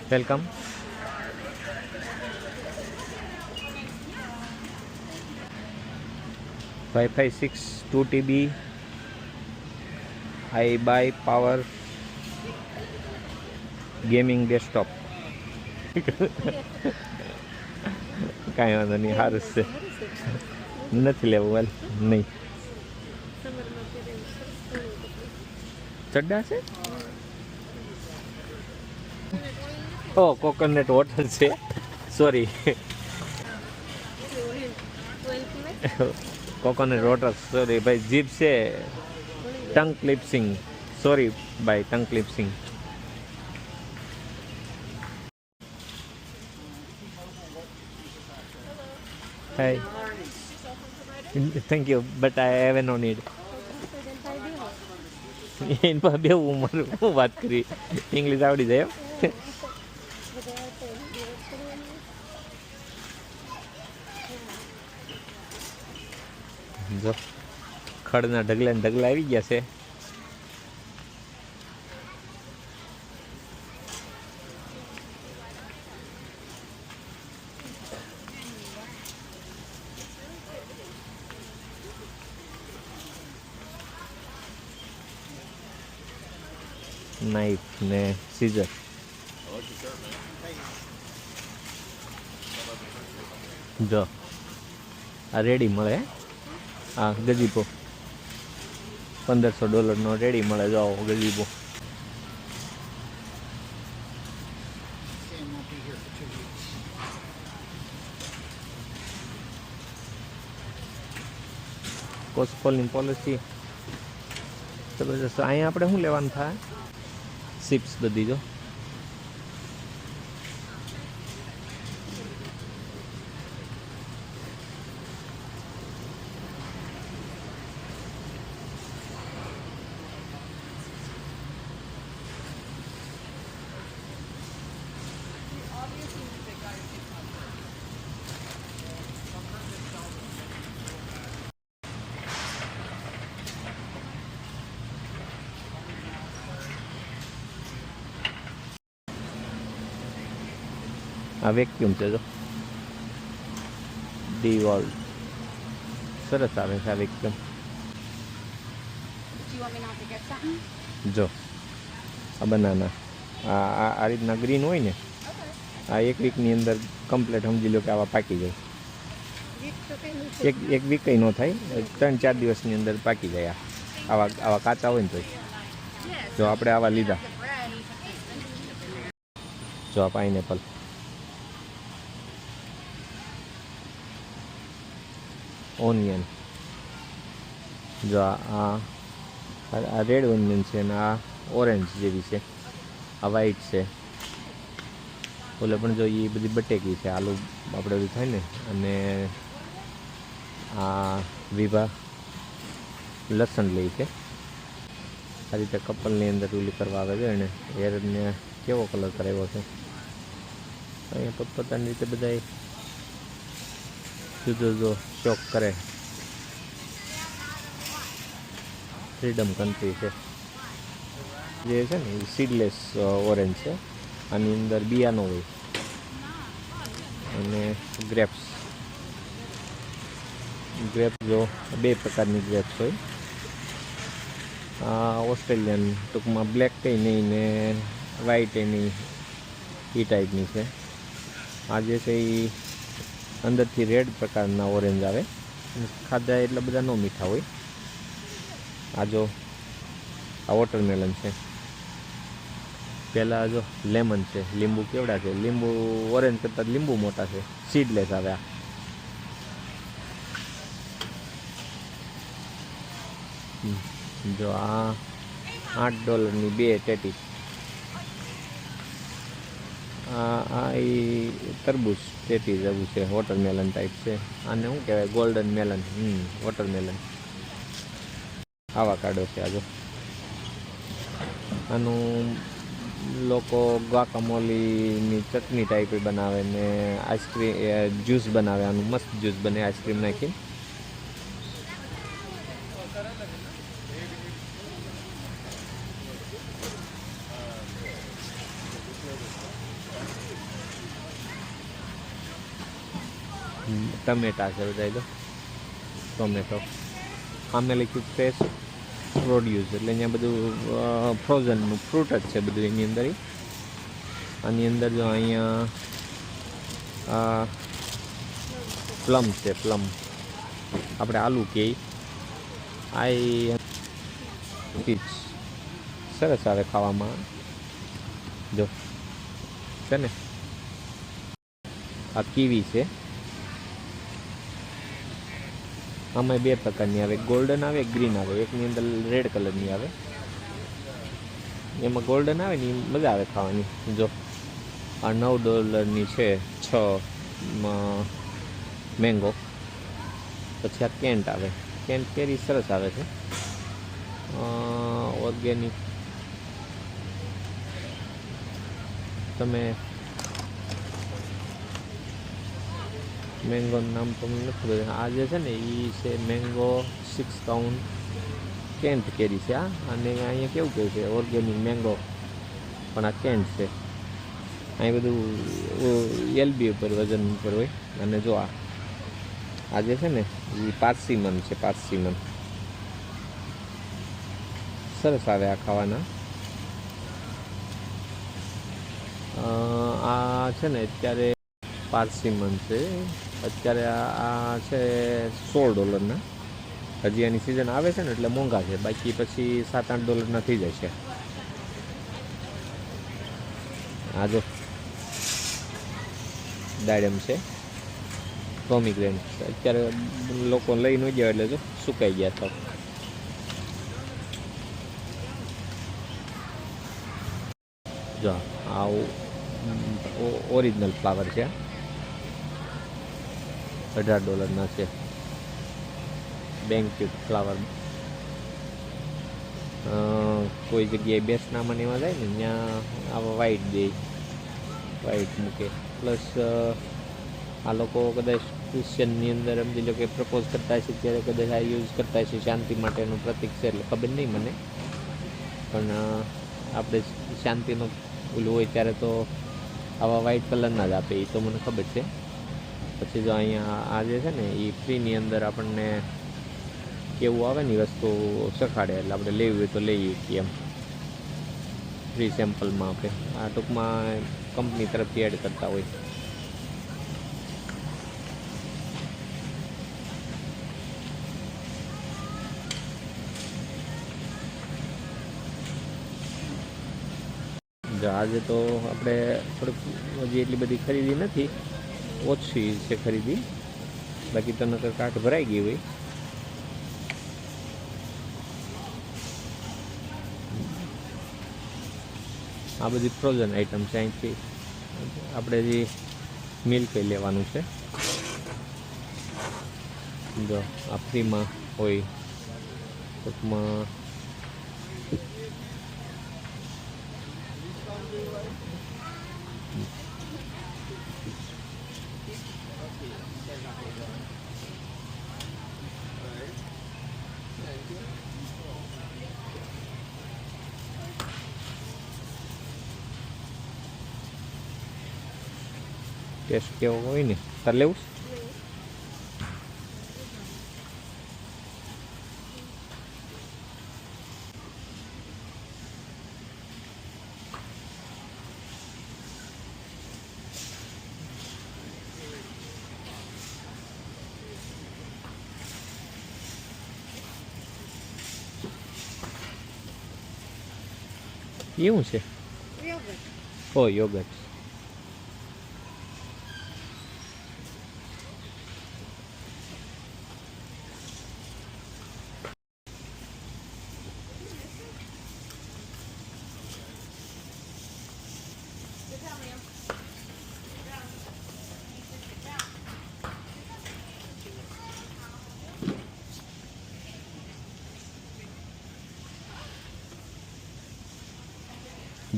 Welcome. Wi-Fi 6 2 TB iBuy power gaming desktop. કાંઈ વાંધો નહીં, સારું છે. નથી લેવું હાલ નહીં. ચડ્ડા છે. ઓ કોકોનટ વોટર છે, સોરી. કોકોનટ વોટર સોરી ભાઈ. જીપ છે ટંગ ક્લિપ્સિંગ, સોરી ભાઈ tongue slipping. Hi. Thank you, but I have no need. એન પર બે ઉંમર હું વાત કરી, ઇંગ્લિશ આવડી જાય. જો ખડના ઢગલા ને ઢગલા આવી ગયા છે. નાઈફ ને સીઝર. જો આ રેડી મળે. હા ગજીબો $1500 રેડી મળે. જો ગજીબો. કોસ્ટફોલની પોલિસી જબરજસ્ત. અહીંયા આપણે શું લેવાનું થાય? સિપ્સ બધી. જો આ વેક્યુમ છે. જો ડીવોલ સરસ આવે છે આ વેક્યુમ. જો આ બનાના આ રીતના ગ્રીન હોય ને, આ એક વીકની અંદર કમ્પ્લીટ સમજી લો કે આવા પાકી જાય. એક વીક કંઈ ન થાય, 3-4 દિવસની અંદર પાકી જાય. આવા કાચા હોય ને તો. જો આપણે આવા લીધા. જો આ પાઇનેપલ. ઓનિયન. જો આ રેડ ઓનિયન છે ને આ ઓરેન્જ જેવી છે, આ વ્હાઈટ છે. ઓલે પણ જો એ બધી બટેકી છે, આલુ આપણે બધું થાય ને. અને આ વિભા લસણ લઈ છે. આ રીતે કપલની અંદર ઓલી કરવા આવે છે ને, હેરને કેવો કલર કરાવ્યો છે. અહીંયા પોતપોતાની રીતે બધા જો શોખ કરે. ફ્રીડમ કન્ટ્રી છે જે છે ને, એ સીડલેસ ઓરેન્જ છે. આની અંદર બિયાનો હોય. અને ગ્રેપ્સ જો 2 પ્રકારની ગ્રેપ્સ હોય. ઓસ્ટ્રેલિયન ટૂંકમાં બ્લેક કંઈ નહીં ને વ્હાઈટ એની એ ટાઈપની છે. આ જે છે એ અંદરથી રેડ પ્રકારના ઓરેન્જ આવે. ખાધા એટલે બધા ન મીઠા હોય. આ જો આ વોટરમેલન છે. પહેલાં જો લેમન છે, લીંબુ કેવડા છે. લીંબુ ઓરેન્જ કરતાં લીંબુ મોટા છે, સીડલેસ આવે. આ જો આ $8ની 2 ટેટી. આ એ તરબૂચ ટેટી જેવું છે, વોટરમેલન ટાઈપ છે. આને શું કહેવાય? Golden melon. વોટરમેલન. આવા કાઢો છે. આ જો આનું લોકો ગ્વાકામોલીની ચટણી ટાઈપ બનાવે ને આઈસ્ક્રીમ જ્યુસ બનાવે, આનું મસ્ત જ્યુસ બને આઈસ્ક્રીમ નાખીને. ટમેટા છે બધા, તો ટોમેટો આમે લખ્યું ફ્રેશ પ્રોડ્યુસ, એટલે અહીંયા બધું ફ્રોઝનનું ફ્રૂટ જ છે બધું એની અંદર. આની અંદર જો અહીંયા પ્લમ છે, પ્લમ આપણે આલુ કે આ પીચ સરસ આવે ખાવામાં. જો છે ને આ કીવી છે, આમાં બે પ્રકારની આવે, ગોલ્ડન આવે, ગ્રીન આવે. એકની અંદર રેડ કલરની આવે, એમાં ગોલ્ડન આવે ને મજા આવે ખાવાની. જો આ $9 છે 6 મેંગો. પછી આ કેન્ટ આવે, કેન્ટ કેરી સરસ આવે છે, ઓર્ગેનિક. તમે મેંગોનું નામ તો મને નથી ખબર. આ જે છે ને એ છે મેંગો 6 કાઉન્ટ કેન્ટ કેરી છે આ. અને અહીંયા કેવું કહે છે ઓર્ગેનિક મેંગો, પણ આ કેન્ટ છે. અહીં બધું એલબી ઉપર વજન ઉપર હોય. અને જો આ જે છે ને એ પાર્સીમન છે, પાર્સીમન સરસ આવે આ ખાવાના. આ છે ને અત્યારે પાર્સીમન છે, અત્યારે આ છે $16. હજી એની સિઝન આવે છે ને એટલે મોંઘા છે, બાકી પછી $7-8 થઈ જાય છે. આ જો દાડમ છે, પોમીગ્રેનેટ છે. અત્યારે લોકો લઈ ન ગયા એટલે જો સુકાઈ ગયા તો. જો આવું ઓરિજિનલ ફ્લાવર છે, $18 છે. બેંક્યુટ ફ્લાવર કોઈ જગ્યાએ બેસનામાં એમાં જાય ને ત્યાં આવા વ્હાઈટ દે, વ્હાઈટ મૂકે. પ્લસ આ લોકો કદાચ ક્રિશ્ચનની અંદર સમજી લો કે પ્રપોઝ કરતા છે ત્યારે કદાચ આ યુઝ કરતા છે, શાંતિ માટેનું પ્રતિક છે. એટલે ખબર નહીં મને, પણ આપણે શાંતિનો ઓલું હોય ત્યારે તો આવા વ્હાઈટ કલરના જ આપે, એ તો મને ખબર છે. પછી જો અહીંયા આ જે છે ને એ ફ્રીની અંદર આપણને કેવું આવે ને વસ્તુ શખાડે, એટલે આપણે લેવી હોય તો લઈએ કે એમ ફ્રી સેમ્પલમાં આપણે. આ ટૂંકમાં કંપની તરફથી એડ કરતા હોય. જો આજે તો આપણે થોડીક હજી એટલી બધી ખરીદી નથી, ઓછી છે ખરીદી, બાકી તો નકર કાર્ટ ભરાઈ ગઈ હોય. આ બધી ફ્રોઝન આઈટમ છે. અહીંથી આપણે જે મિલ્ક લેવાનું છે, જો આ ફ્રીમાં હોય ટૂંકમાં. ટેસ્ટ કેવો હોય ને તારે લેવું. એવું છે ઓ યોગર્ટ.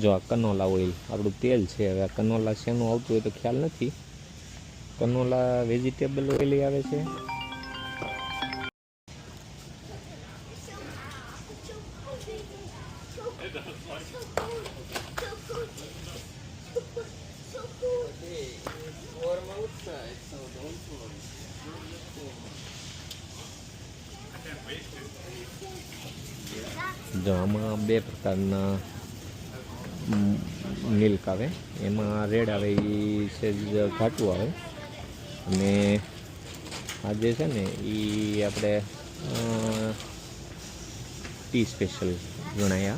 જો આ કનોલા ઓઇલ આપણું તેલ છે. હવે આ કનોલા શેનું આવતું હોય તો ખ્યાલ નથી. કનોલા વેજીટેબલ ઓઇલ આવે છે. જો આમાં બે પ્રકારના મિલ્ક આવે. એમાં રેડ આવે એ સહેજ ઘાટું આવે, અને આ જે છે ને એ આપણે ટી સ્પેશિયલ ગણાય.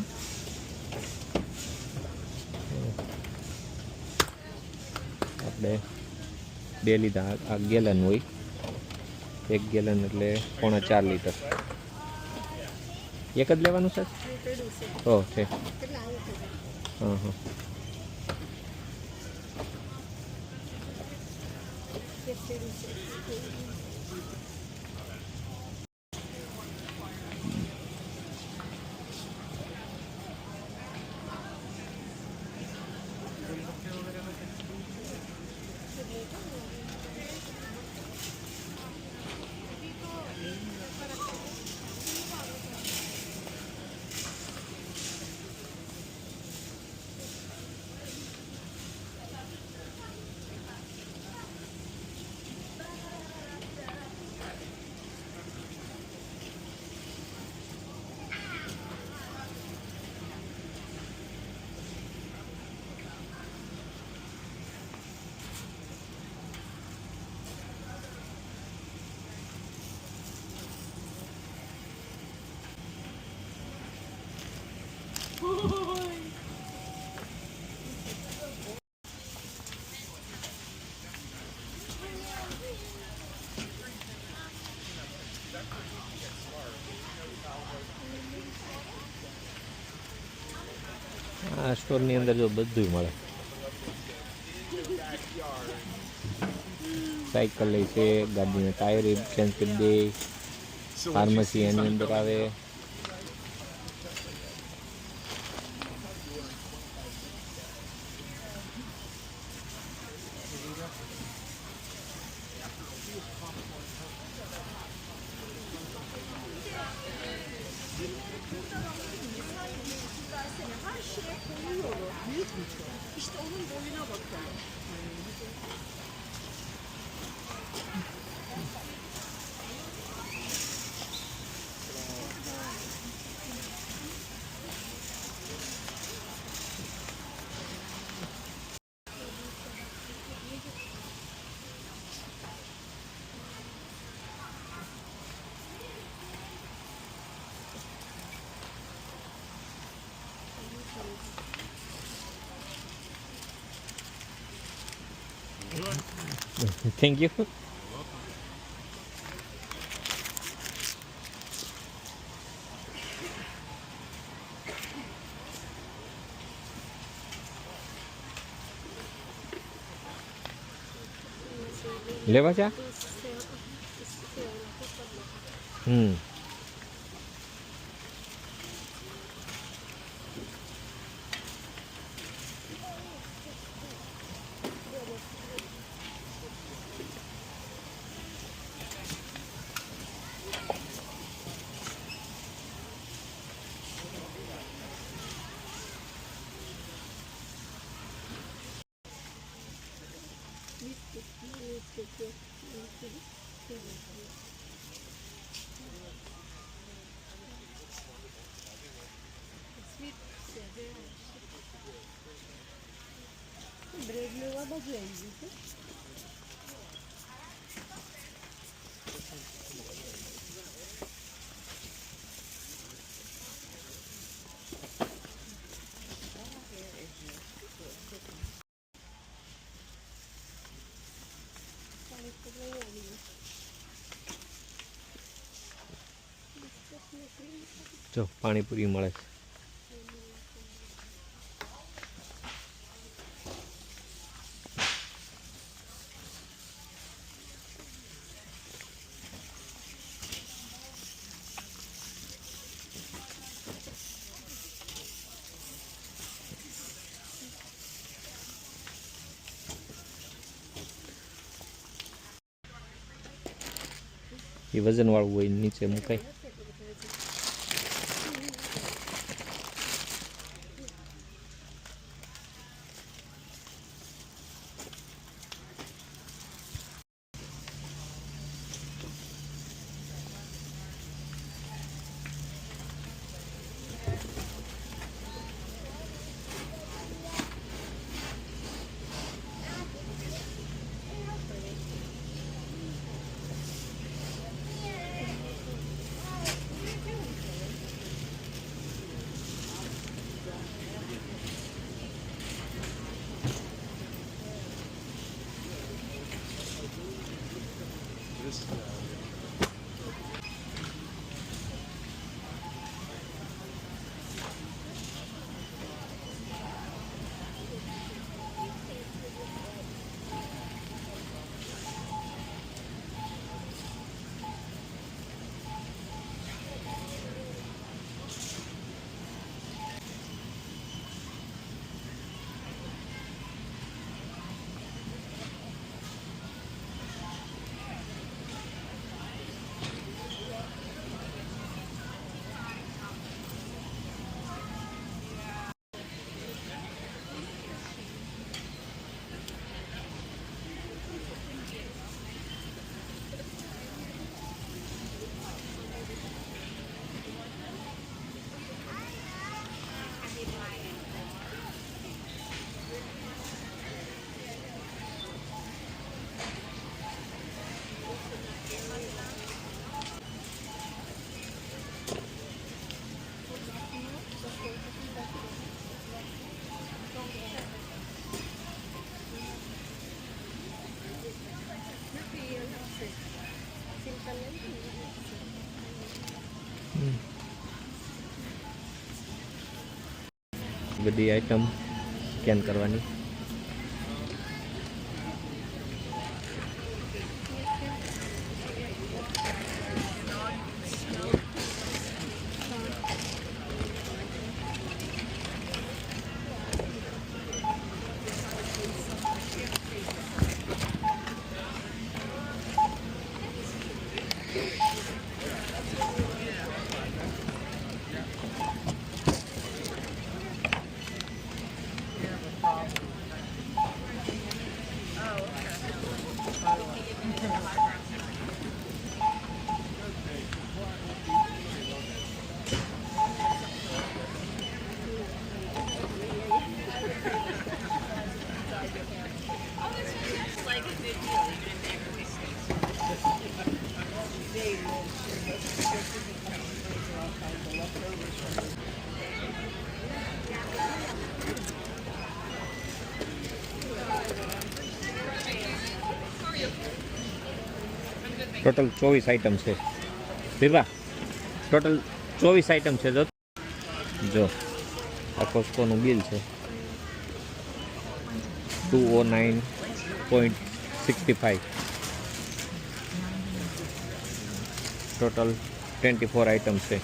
આપણે 2 લીધા. આ ગેલન હોય, 1 ગેલન એટલે 3.25 લીટર. એક જ લેવાનું છે? ઓહ છે. હા હા. આ સ્ટોરની અંદર જો બધું મળે. સાયકલ લઈ છે, ગાડીના ટાયર ચેન્જ કરી દે, ફાર્મસી એની અંદર આવે. İşte onun boyuna bakalım. Thank you. લેવા છે? બ્રેડ લેવા બધું આવી ગયું છે. જો પાણીપુરી મળે છે. એ વજનવાળું હોય નીચે મુકાય. બધી આઈટમ સ્કેન કરવાની. ટોટલ 24 આઈટમ છે ભીભા, ટોટલ 24 આઈટમ છે. જો આ કોસ્કોનું બિલ છે 209.65. ટોટલ 24 આઈટમ છે.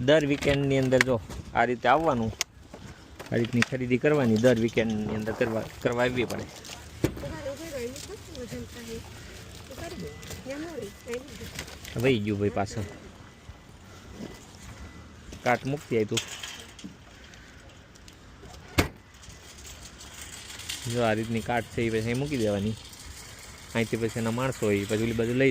દર વીકેન્ડની અંદર જો આ રીતે આવવાનું, આ રીતની ખરીદી કરવાની, દર વીકેન્ડની અંદર કરવા આવવી પડે. તો કરી દે ત્યાં ન હોય અહીં નથી. વહી ગયું ભાઈ પાછળ કાટ મૂકતી આવી તું જો આ રીતની કાટ છે એ પછી અહીં મૂકી દેવાની અહીંથી પછી એના માણસો હોય પછી ઓલી બાજુ લઈ